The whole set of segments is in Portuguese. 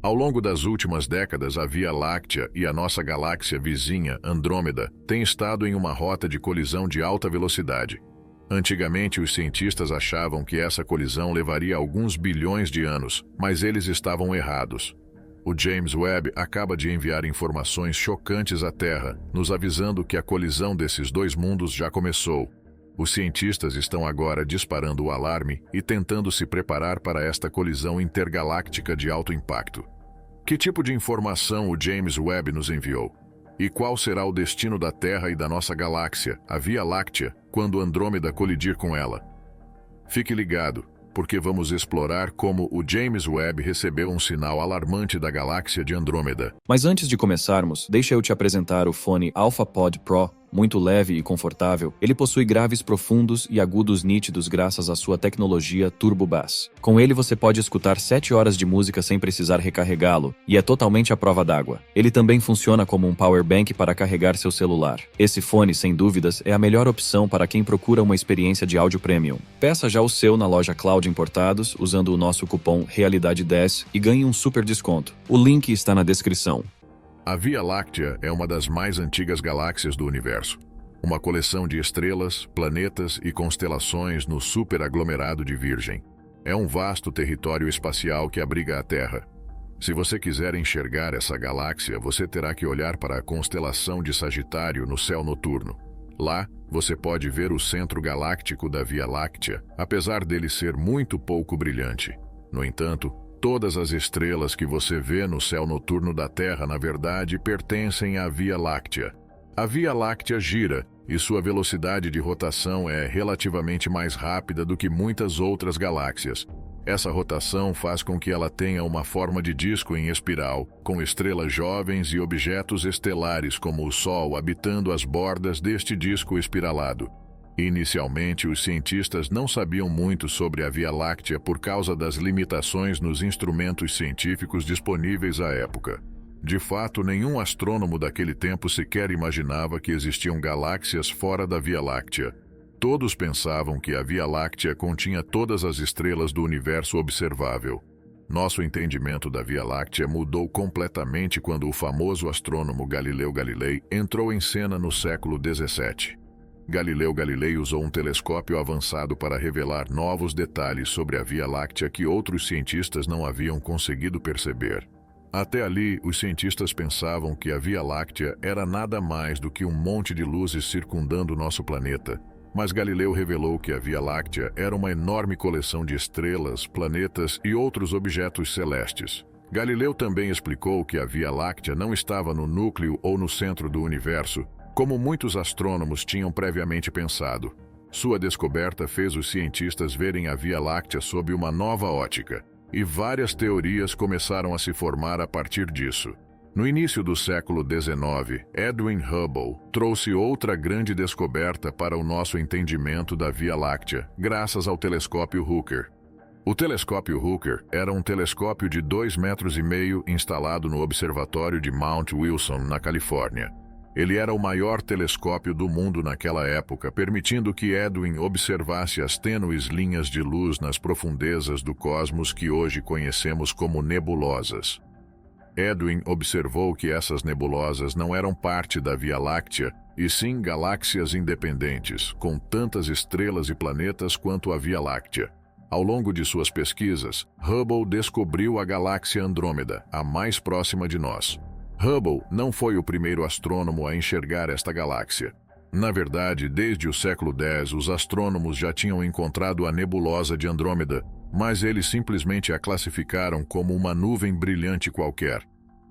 Ao longo das últimas décadas, a Via Láctea e a nossa galáxia vizinha, Andrômeda, têm estado em uma rota de colisão de alta velocidade. Antigamente, os cientistas achavam que essa colisão levaria alguns bilhões de anos, mas eles estavam errados. O James Webb acaba de enviar informações chocantes à Terra, nos avisando que a colisão desses dois mundos já começou. Os cientistas estão agora disparando o alarme e tentando se preparar para esta colisão intergaláctica de alto impacto. Que tipo de informação o James Webb nos enviou? E qual será o destino da Terra e da nossa galáxia, a Via Láctea, quando Andrômeda colidir com ela? Fique ligado, porque vamos explorar como o James Webb recebeu um sinal alarmante da galáxia de Andrômeda. Mas antes de começarmos, deixa eu te apresentar o fone AlphaPod Pro. Muito leve e confortável, ele possui graves profundos e agudos nítidos graças à sua tecnologia Turbo Bass. Com ele você pode escutar 7 horas de música sem precisar recarregá-lo, e é totalmente à prova d'água. Ele também funciona como um power bank para carregar seu celular. Esse fone, sem dúvidas, é a melhor opção para quem procura uma experiência de áudio premium. Peça já o seu na loja Cloud Importados usando o nosso cupom REALIDADE10 e ganhe um super desconto. O link está na descrição. A Via Láctea é uma das mais antigas galáxias do universo. Uma coleção de estrelas, planetas e constelações no superaglomerado de Virgem. É um vasto território espacial que abriga a Terra. Se você quiser enxergar essa galáxia, você terá que olhar para a constelação de Sagitário no céu noturno. Lá, você pode ver o centro galáctico da Via Láctea, apesar dele ser muito pouco brilhante. No entanto, todas as estrelas que você vê no céu noturno da Terra, na verdade, pertencem à Via Láctea. A Via Láctea gira, e sua velocidade de rotação é relativamente mais rápida do que muitas outras galáxias. Essa rotação faz com que ela tenha uma forma de disco em espiral, com estrelas jovens e objetos estelares como o Sol habitando as bordas deste disco espiralado. Inicialmente, os cientistas não sabiam muito sobre a Via Láctea por causa das limitações nos instrumentos científicos disponíveis à época. De fato, nenhum astrônomo daquele tempo sequer imaginava que existiam galáxias fora da Via Láctea. Todos pensavam que a Via Láctea continha todas as estrelas do universo observável. Nosso entendimento da Via Láctea mudou completamente quando o famoso astrônomo Galileu Galilei entrou em cena no século XVII. Galileu Galilei usou um telescópio avançado para revelar novos detalhes sobre a Via Láctea que outros cientistas não haviam conseguido perceber. Até ali, os cientistas pensavam que a Via Láctea era nada mais do que um monte de luzes circundando nosso planeta. Mas Galileu revelou que a Via Láctea era uma enorme coleção de estrelas, planetas e outros objetos celestes. Galileu também explicou que a Via Láctea não estava no núcleo ou no centro do universo, como muitos astrônomos tinham previamente pensado. Sua descoberta fez os cientistas verem a Via Láctea sob uma nova ótica, e várias teorias começaram a se formar a partir disso. No início do século XIX, Edwin Hubble trouxe outra grande descoberta para o nosso entendimento da Via Láctea, graças ao telescópio Hooker. O telescópio Hooker era um telescópio de 2,5 metros instalado no observatório de Mount Wilson, na Califórnia. Ele era o maior telescópio do mundo naquela época, permitindo que Edwin observasse as tênues linhas de luz nas profundezas do cosmos que hoje conhecemos como nebulosas. Edwin observou que essas nebulosas não eram parte da Via Láctea, e sim galáxias independentes, com tantas estrelas e planetas quanto a Via Láctea. Ao longo de suas pesquisas, Hubble descobriu a galáxia Andrômeda, a mais próxima de nós. Hubble não foi o primeiro astrônomo a enxergar esta galáxia. Na verdade, desde o século X, os astrônomos já tinham encontrado a nebulosa de Andrômeda, mas eles simplesmente a classificaram como uma nuvem brilhante qualquer.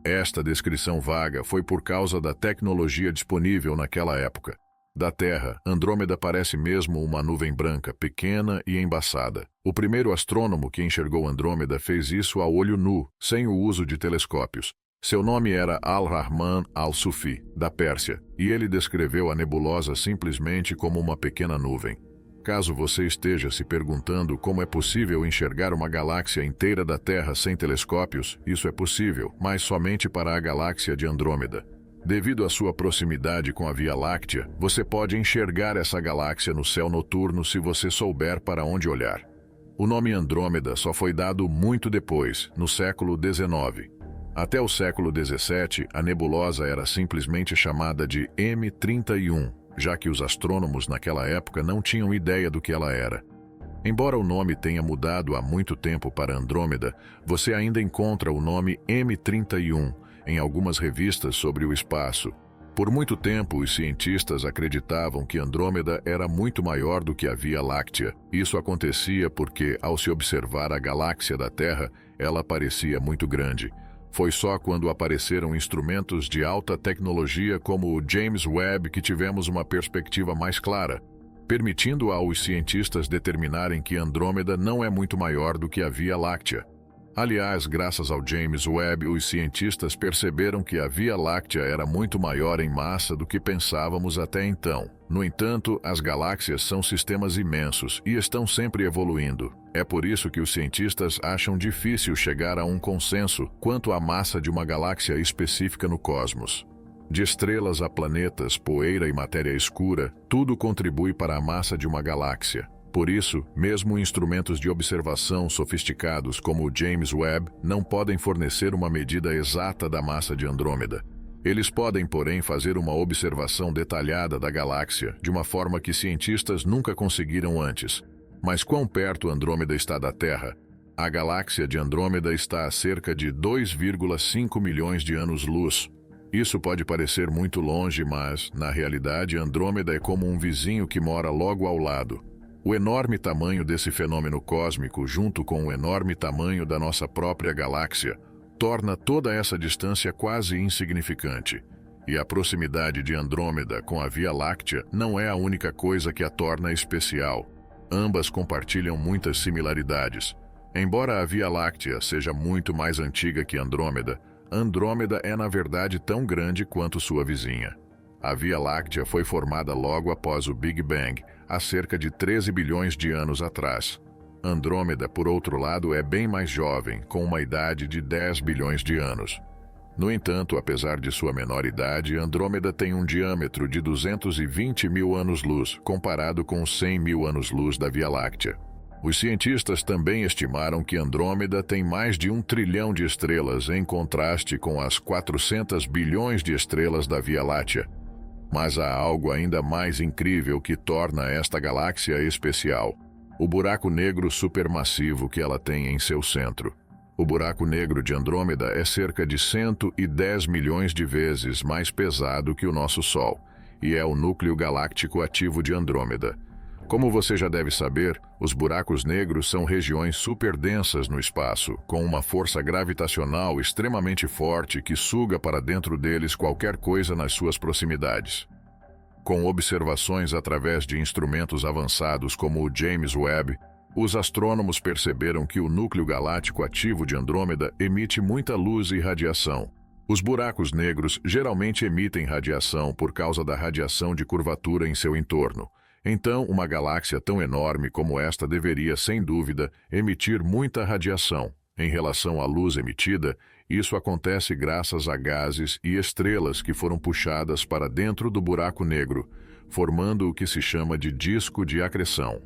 Esta descrição vaga foi por causa da tecnologia disponível naquela época. Da Terra, Andrômeda parece mesmo uma nuvem branca, pequena e embaçada. O primeiro astrônomo que enxergou Andrômeda fez isso a olho nu, sem o uso de telescópios. Seu nome era Al-Rahman al-Sufi, da Pérsia, e ele descreveu a nebulosa simplesmente como uma pequena nuvem. Caso você esteja se perguntando como é possível enxergar uma galáxia inteira da Terra sem telescópios, isso é possível, mas somente para a galáxia de Andrômeda. Devido à sua proximidade com a Via Láctea, você pode enxergar essa galáxia no céu noturno se você souber para onde olhar. O nome Andrômeda só foi dado muito depois, no século XIX. Até o século XVII, a nebulosa era simplesmente chamada de M31, já que os astrônomos naquela época não tinham ideia do que ela era. Embora o nome tenha mudado há muito tempo para Andrômeda, você ainda encontra o nome M31 em algumas revistas sobre o espaço. Por muito tempo, os cientistas acreditavam que Andrômeda era muito maior do que a Via Láctea. Isso acontecia porque, ao se observar a galáxia da Terra, ela parecia muito grande. Foi só quando apareceram instrumentos de alta tecnologia como o James Webb que tivemos uma perspectiva mais clara, permitindo aos cientistas determinarem que Andrômeda não é muito maior do que a Via Láctea. Aliás, graças ao James Webb, os cientistas perceberam que a Via Láctea era muito maior em massa do que pensávamos até então. No entanto, as galáxias são sistemas imensos e estão sempre evoluindo. É por isso que os cientistas acham difícil chegar a um consenso quanto à massa de uma galáxia específica no cosmos. De estrelas a planetas, poeira e matéria escura, tudo contribui para a massa de uma galáxia. Por isso, mesmo instrumentos de observação sofisticados como o James Webb não podem fornecer uma medida exata da massa de Andrômeda. Eles podem, porém, fazer uma observação detalhada da galáxia, de uma forma que cientistas nunca conseguiram antes. Mas quão perto Andrômeda está da Terra? A galáxia de Andrômeda está a cerca de 2,5 milhões de anos-luz. Isso pode parecer muito longe, mas, na realidade, Andrômeda é como um vizinho que mora logo ao lado. O enorme tamanho desse fenômeno cósmico, junto com o enorme tamanho da nossa própria galáxia, torna toda essa distância quase insignificante. E a proximidade de Andrômeda com a Via Láctea não é a única coisa que a torna especial. Ambas compartilham muitas similaridades. Embora a Via Láctea seja muito mais antiga que Andrômeda, Andrômeda é na verdade tão grande quanto sua vizinha. A Via Láctea foi formada logo após o Big Bang, há cerca de 13 bilhões de anos atrás. Andrômeda, por outro lado, é bem mais jovem, com uma idade de 10 bilhões de anos. No entanto, apesar de sua menor idade, Andrômeda tem um diâmetro de 220 mil anos-luz, comparado com os 100 mil anos-luz da Via Láctea. Os cientistas também estimaram que Andrômeda tem mais de 1 trilhão de estrelas, em contraste com as 400 bilhões de estrelas da Via Láctea. Mas há algo ainda mais incrível que torna esta galáxia especial: o buraco negro supermassivo que ela tem em seu centro. O buraco negro de Andrômeda é cerca de 110 milhões de vezes mais pesado que o nosso Sol, e é o núcleo galáctico ativo de Andrômeda. Como você já deve saber, os buracos negros são regiões superdensas no espaço, com uma força gravitacional extremamente forte que suga para dentro deles qualquer coisa nas suas proximidades. Com observações através de instrumentos avançados como o James Webb, os astrônomos perceberam que o núcleo galáctico ativo de Andrômeda emite muita luz e radiação. Os buracos negros geralmente emitem radiação por causa da radiação de curvatura em seu entorno. Então, uma galáxia tão enorme como esta deveria, sem dúvida, emitir muita radiação. Em relação à luz emitida, isso acontece graças a gases e estrelas que foram puxadas para dentro do buraco negro, formando o que se chama de disco de acreção.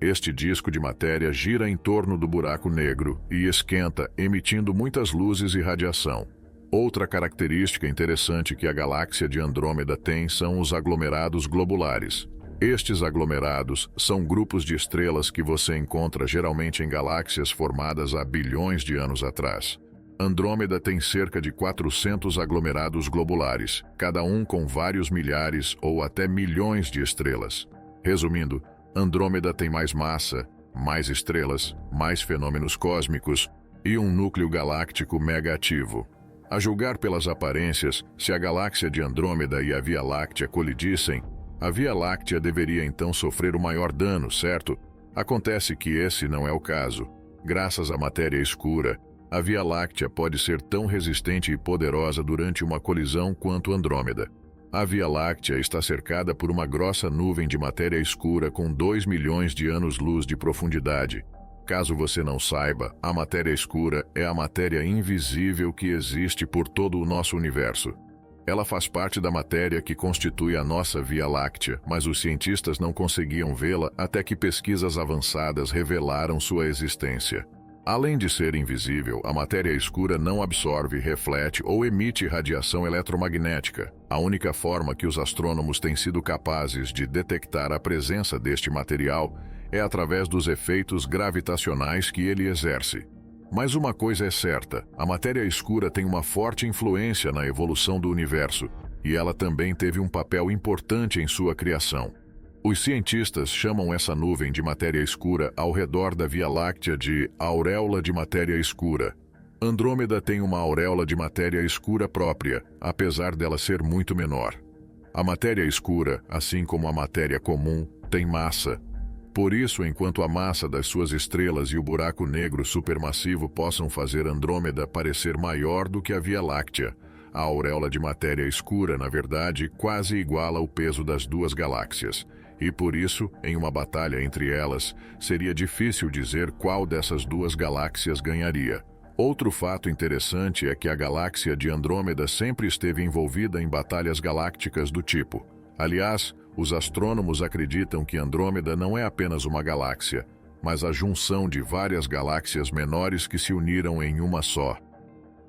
Este disco de matéria gira em torno do buraco negro e esquenta, emitindo muitas luzes e radiação. Outra característica interessante que a galáxia de Andrômeda tem são os aglomerados globulares. Estes aglomerados são grupos de estrelas que você encontra geralmente em galáxias formadas há bilhões de anos atrás. Andrômeda tem cerca de 400 aglomerados globulares, cada um com vários milhares ou até milhões de estrelas. Resumindo, Andrômeda tem mais massa, mais estrelas, mais fenômenos cósmicos e um núcleo galáctico mega ativo. A julgar pelas aparências, se a galáxia de Andrômeda e a Via Láctea colidissem, a Via Láctea deveria então sofrer o maior dano, certo? Acontece que esse não é o caso. Graças à matéria escura, a Via Láctea pode ser tão resistente e poderosa durante uma colisão quanto Andrômeda. A Via Láctea está cercada por uma grossa nuvem de matéria escura com 2 milhões de anos-luz de profundidade. Caso você não saiba, a matéria escura é a matéria invisível que existe por todo o nosso universo. Ela faz parte da matéria que constitui a nossa Via Láctea, mas os cientistas não conseguiam vê-la até que pesquisas avançadas revelaram sua existência. Além de ser invisível, a matéria escura não absorve, reflete ou emite radiação eletromagnética. A única forma que os astrônomos têm sido capazes de detectar a presença deste material é através dos efeitos gravitacionais que ele exerce. Mas uma coisa é certa, a matéria escura tem uma forte influência na evolução do universo, e ela também teve um papel importante em sua criação. Os cientistas chamam essa nuvem de matéria escura ao redor da Via Láctea de auréola de matéria escura. Andrômeda tem uma auréola de matéria escura própria, apesar dela ser muito menor. A matéria escura, assim como a matéria comum, tem massa. Por isso, enquanto a massa das suas estrelas e o buraco negro supermassivo possam fazer Andrômeda parecer maior do que a Via Láctea, a auréola de matéria escura, na verdade, quase iguala o peso das duas galáxias. E por isso, em uma batalha entre elas, seria difícil dizer qual dessas duas galáxias ganharia. Outro fato interessante é que a galáxia de Andrômeda sempre esteve envolvida em batalhas galácticas do tipo. Aliás, os astrônomos acreditam que Andrômeda não é apenas uma galáxia, mas a junção de várias galáxias menores que se uniram em uma só.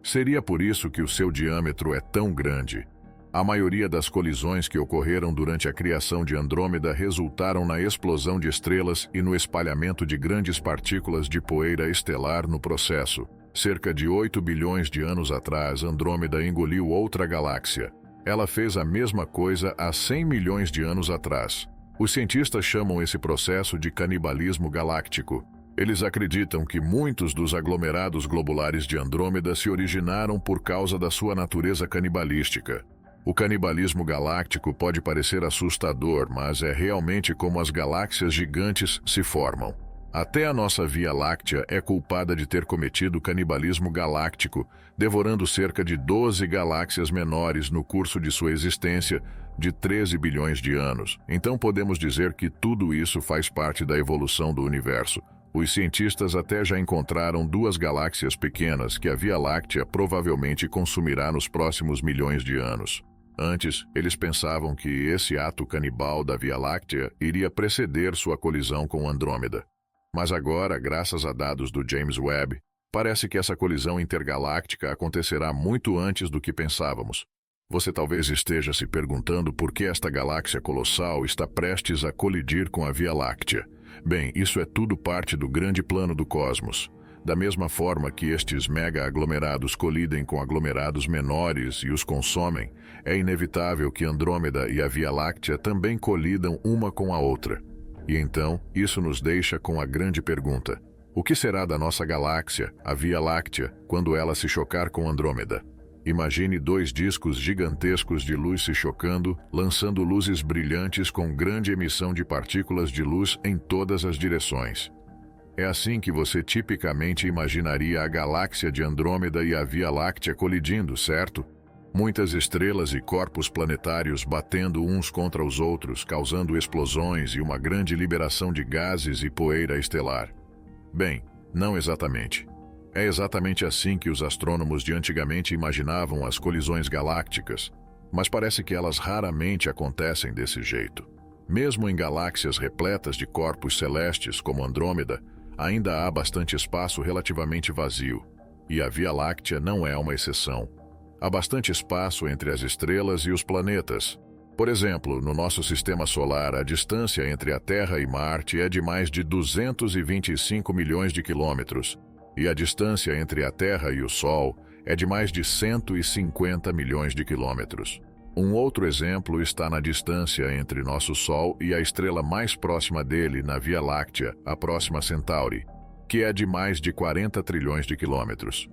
Seria por isso que o seu diâmetro é tão grande. A maioria das colisões que ocorreram durante a criação de Andrômeda resultaram na explosão de estrelas e no espalhamento de grandes partículas de poeira estelar no processo. Cerca de 8 bilhões de anos atrás, Andrômeda engoliu outra galáxia. Ela fez a mesma coisa há 100 milhões de anos atrás. Os cientistas chamam esse processo de canibalismo galáctico. Eles acreditam que muitos dos aglomerados globulares de Andrômeda se originaram por causa da sua natureza canibalística. O canibalismo galáctico pode parecer assustador, mas é realmente como as galáxias gigantes se formam. Até a nossa Via Láctea é culpada de ter cometido canibalismo galáctico, devorando cerca de 12 galáxias menores no curso de sua existência de 13 bilhões de anos. Então podemos dizer que tudo isso faz parte da evolução do universo. Os cientistas até já encontraram duas galáxias pequenas que a Via Láctea provavelmente consumirá nos próximos milhões de anos. Antes, eles pensavam que esse ato canibal da Via Láctea iria preceder sua colisão com Andrômeda. Mas agora, graças a dados do James Webb, parece que essa colisão intergaláctica acontecerá muito antes do que pensávamos. Você talvez esteja se perguntando por que esta galáxia colossal está prestes a colidir com a Via Láctea. Bem, isso é tudo parte do grande plano do cosmos. Da mesma forma que estes mega-aglomerados colidem com aglomerados menores e os consomem, é inevitável que Andrômeda e a Via Láctea também colidam uma com a outra. E então, isso nos deixa com a grande pergunta: o que será da nossa galáxia, a Via Láctea, quando ela se chocar com Andrômeda? Imagine dois discos gigantescos de luz se chocando, lançando luzes brilhantes com grande emissão de partículas de luz em todas as direções. É assim que você tipicamente imaginaria a galáxia de Andrômeda e a Via Láctea colidindo, certo? Muitas estrelas e corpos planetários batendo uns contra os outros, causando explosões e uma grande liberação de gases e poeira estelar. Bem, não exatamente. É exatamente assim que os astrônomos de antigamente imaginavam as colisões galácticas, mas parece que elas raramente acontecem desse jeito. Mesmo em galáxias repletas de corpos celestes como Andrômeda, ainda há bastante espaço relativamente vazio, e a Via Láctea não é uma exceção. Há bastante espaço entre as estrelas e os planetas. Por exemplo, no nosso sistema solar, a distância entre a Terra e Marte é de mais de 225 milhões de quilômetros, e a distância entre a Terra e o Sol é de mais de 150 milhões de quilômetros. Um outro exemplo está na distância entre nosso Sol e a estrela mais próxima dele na Via Láctea, a Próxima Centauri, que é de mais de 40 trilhões de quilômetros.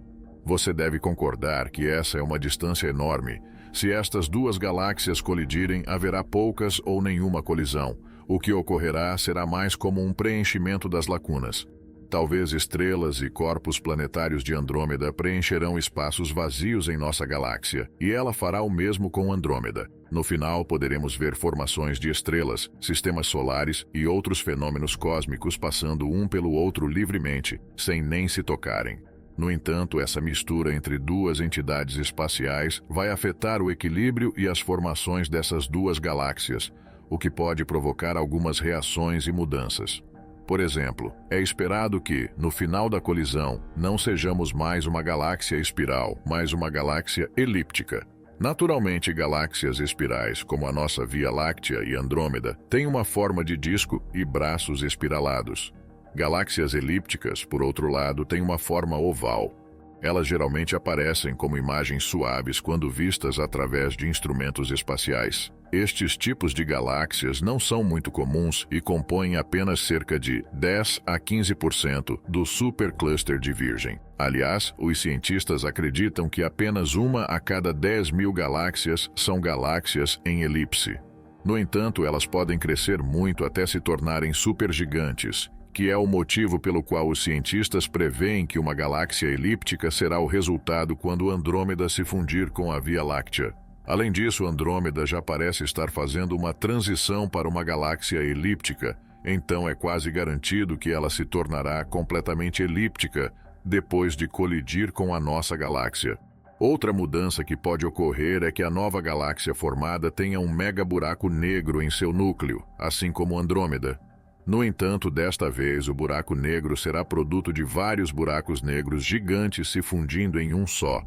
Você deve concordar que essa é uma distância enorme. Se estas duas galáxias colidirem, haverá poucas ou nenhuma colisão. O que ocorrerá será mais como um preenchimento das lacunas. Talvez estrelas e corpos planetários de Andrômeda preencherão espaços vazios em nossa galáxia, e ela fará o mesmo com Andrômeda. No final, poderemos ver formações de estrelas, sistemas solares e outros fenômenos cósmicos passando um pelo outro livremente, sem nem se tocarem. No entanto, essa mistura entre duas entidades espaciais vai afetar o equilíbrio e as formações dessas duas galáxias, o que pode provocar algumas reações e mudanças. Por exemplo, é esperado que, no final da colisão, não sejamos mais uma galáxia espiral, mas uma galáxia elíptica. Naturalmente, galáxias espirais, como a nossa Via Láctea e Andrômeda, têm uma forma de disco e braços espiralados. Galáxias elípticas, por outro lado, têm uma forma oval. Elas geralmente aparecem como imagens suaves quando vistas através de instrumentos espaciais. Estes tipos de galáxias não são muito comuns e compõem apenas cerca de 10 a 15% do supercluster de Virgem. Aliás, os cientistas acreditam que apenas uma a cada 10.000 galáxias são galáxias em elipse. No entanto, elas podem crescer muito até se tornarem supergigantes, que é o motivo pelo qual os cientistas preveem que uma galáxia elíptica será o resultado quando Andrômeda se fundir com a Via Láctea. Além disso, Andrômeda já parece estar fazendo uma transição para uma galáxia elíptica, então é quase garantido que ela se tornará completamente elíptica depois de colidir com a nossa galáxia. Outra mudança que pode ocorrer é que a nova galáxia formada tenha um mega buraco negro em seu núcleo, assim como Andrômeda. No entanto, desta vez, o buraco negro será produto de vários buracos negros gigantes se fundindo em um só.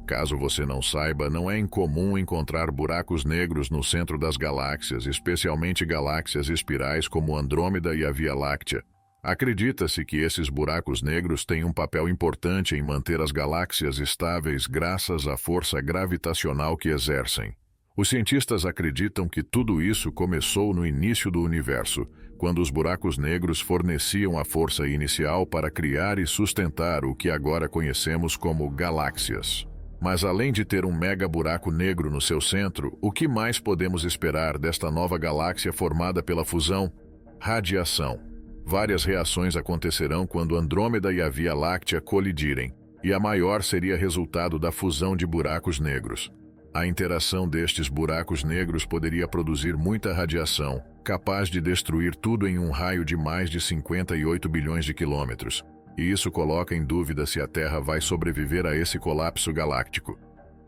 Caso você não saiba, não é incomum encontrar buracos negros no centro das galáxias, especialmente galáxias espirais como Andrômeda e a Via Láctea. Acredita-se que esses buracos negros têm um papel importante em manter as galáxias estáveis graças à força gravitacional que exercem. Os cientistas acreditam que tudo isso começou no início do universo, quando os buracos negros forneciam a força inicial para criar e sustentar o que agora conhecemos como galáxias. Mas além de ter um mega buraco negro no seu centro, o que mais podemos esperar desta nova galáxia formada pela fusão? Radiação. Várias reações acontecerão quando Andrômeda e a Via Láctea colidirem, e a maior seria resultado da fusão de buracos negros. A interação destes buracos negros poderia produzir muita radiação, capaz de destruir tudo em um raio de mais de 58 bilhões de quilômetros. E isso coloca em dúvida se a Terra vai sobreviver a esse colapso galáctico.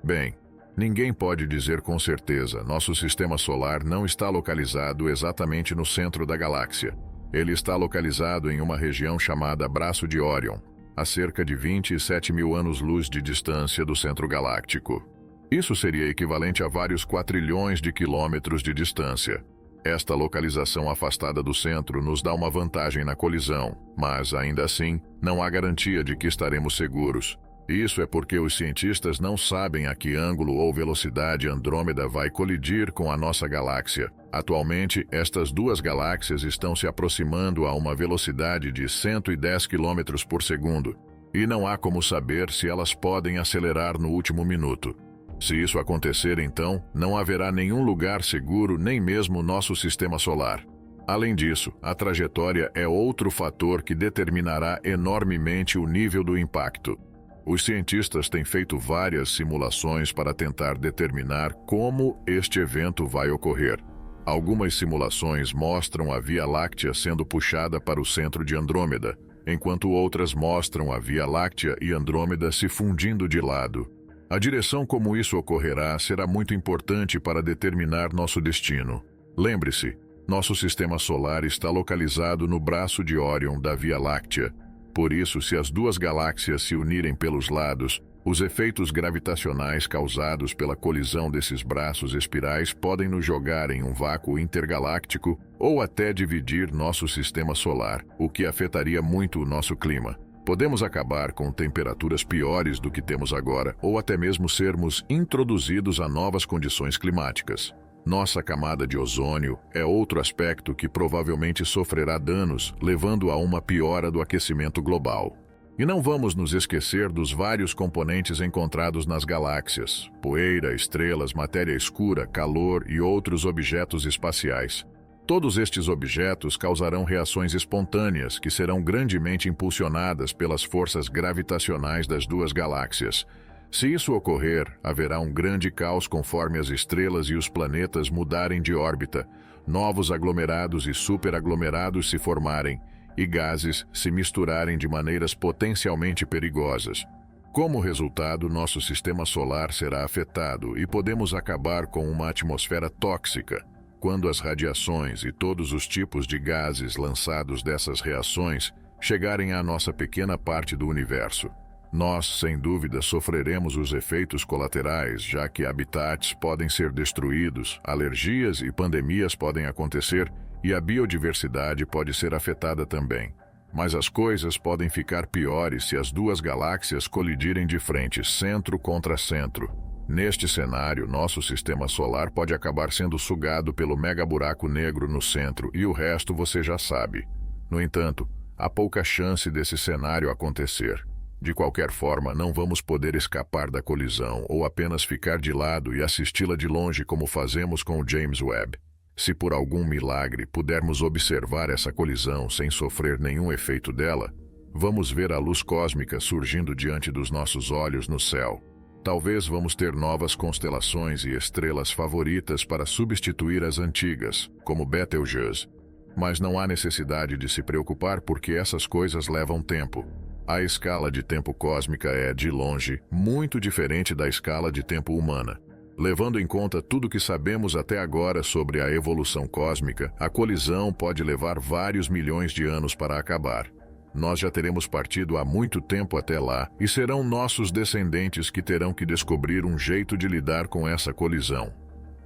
Bem, ninguém pode dizer com certeza, nosso sistema solar não está localizado exatamente no centro da galáxia. Ele está localizado em uma região chamada Braço de Órion, a cerca de 27 mil anos-luz de distância do centro galáctico. Isso seria equivalente a vários quatrilhões de quilômetros de distância. Esta localização afastada do centro nos dá uma vantagem na colisão, mas, ainda assim, não há garantia de que estaremos seguros. Isso é porque os cientistas não sabem a que ângulo ou velocidade Andrômeda vai colidir com a nossa galáxia. Atualmente, estas duas galáxias estão se aproximando a uma velocidade de 110 km por segundo, e não há como saber se elas podem acelerar no último minuto. Se isso acontecer, então, não haverá nenhum lugar seguro, nem mesmo nosso sistema solar. Além disso, a trajetória é outro fator que determinará enormemente o nível do impacto. Os cientistas têm feito várias simulações para tentar determinar como este evento vai ocorrer. Algumas simulações mostram a Via Láctea sendo puxada para o centro de Andrômeda, enquanto outras mostram a Via Láctea e Andrômeda se fundindo de lado. A direção como isso ocorrerá será muito importante para determinar nosso destino. Lembre-se, nosso sistema solar está localizado no braço de Órion da Via Láctea. Por isso, se as duas galáxias se unirem pelos lados, os efeitos gravitacionais causados pela colisão desses braços espirais podem nos jogar em um vácuo intergaláctico ou até dividir nosso sistema solar, o que afetaria muito o nosso clima. Podemos acabar com temperaturas piores do que temos agora, ou até mesmo sermos introduzidos a novas condições climáticas. Nossa camada de ozônio é outro aspecto que provavelmente sofrerá danos, levando a uma piora do aquecimento global. E não vamos nos esquecer dos vários componentes encontrados nas galáxias: poeira, estrelas, matéria escura, calor e outros objetos espaciais. Todos estes objetos causarão reações espontâneas que serão grandemente impulsionadas pelas forças gravitacionais das duas galáxias. Se isso ocorrer, haverá um grande caos conforme as estrelas e os planetas mudarem de órbita, novos aglomerados e superaglomerados se formarem, e gases se misturarem de maneiras potencialmente perigosas. Como resultado, nosso sistema solar será afetado e podemos acabar com uma atmosfera tóxica. quando as radiações e todos os tipos de gases lançados dessas reações chegarem à nossa pequena parte do universo. Nós, sem dúvida, sofreremos os efeitos colaterais, já que habitats podem ser destruídos, alergias e pandemias podem acontecer e a biodiversidade pode ser afetada também. Mas as coisas podem ficar piores se as duas galáxias colidirem de frente, centro contra centro. Neste cenário, nosso sistema solar pode acabar sendo sugado pelo megaburaco negro no centro e o resto você já sabe. No entanto, há pouca chance desse cenário acontecer. De qualquer forma, não vamos poder escapar da colisão ou apenas ficar de lado e assisti-la de longe como fazemos com o James Webb. Se por algum milagre pudermos observar essa colisão sem sofrer nenhum efeito dela, vamos ver a luz cósmica surgindo diante dos nossos olhos no céu. Talvez vamos ter novas constelações e estrelas favoritas para substituir as antigas, como Betelgeuse. Mas não há necessidade de se preocupar porque essas coisas levam tempo. A escala de tempo cósmica é, de longe, muito diferente da escala de tempo humana. Levando em conta tudo que sabemos até agora sobre a evolução cósmica, a colisão pode levar vários milhões de anos para acabar. Nós já teremos partido há muito tempo até lá e serão nossos descendentes que terão que descobrir um jeito de lidar com essa colisão.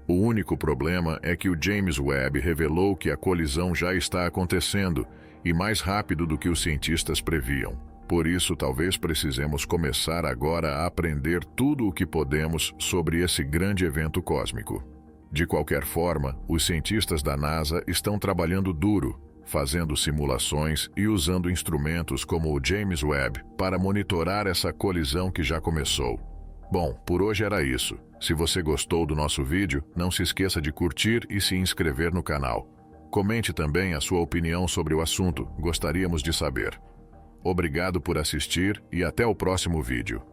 O único problema é que o James Webb revelou que a colisão já está acontecendo e mais rápido do que os cientistas previam. Por isso, talvez precisemos começar agora a aprender tudo o que podemos sobre esse grande evento cósmico. De qualquer forma, os cientistas da NASA estão trabalhando duro, fazendo simulações e usando instrumentos como o James Webb para monitorar essa colisão que já começou. Bom, por hoje era isso. Se você gostou do nosso vídeo, não se esqueça de curtir e se inscrever no canal. Comente também a sua opinião sobre o assunto, gostaríamos de saber. Obrigado por assistir e até o próximo vídeo.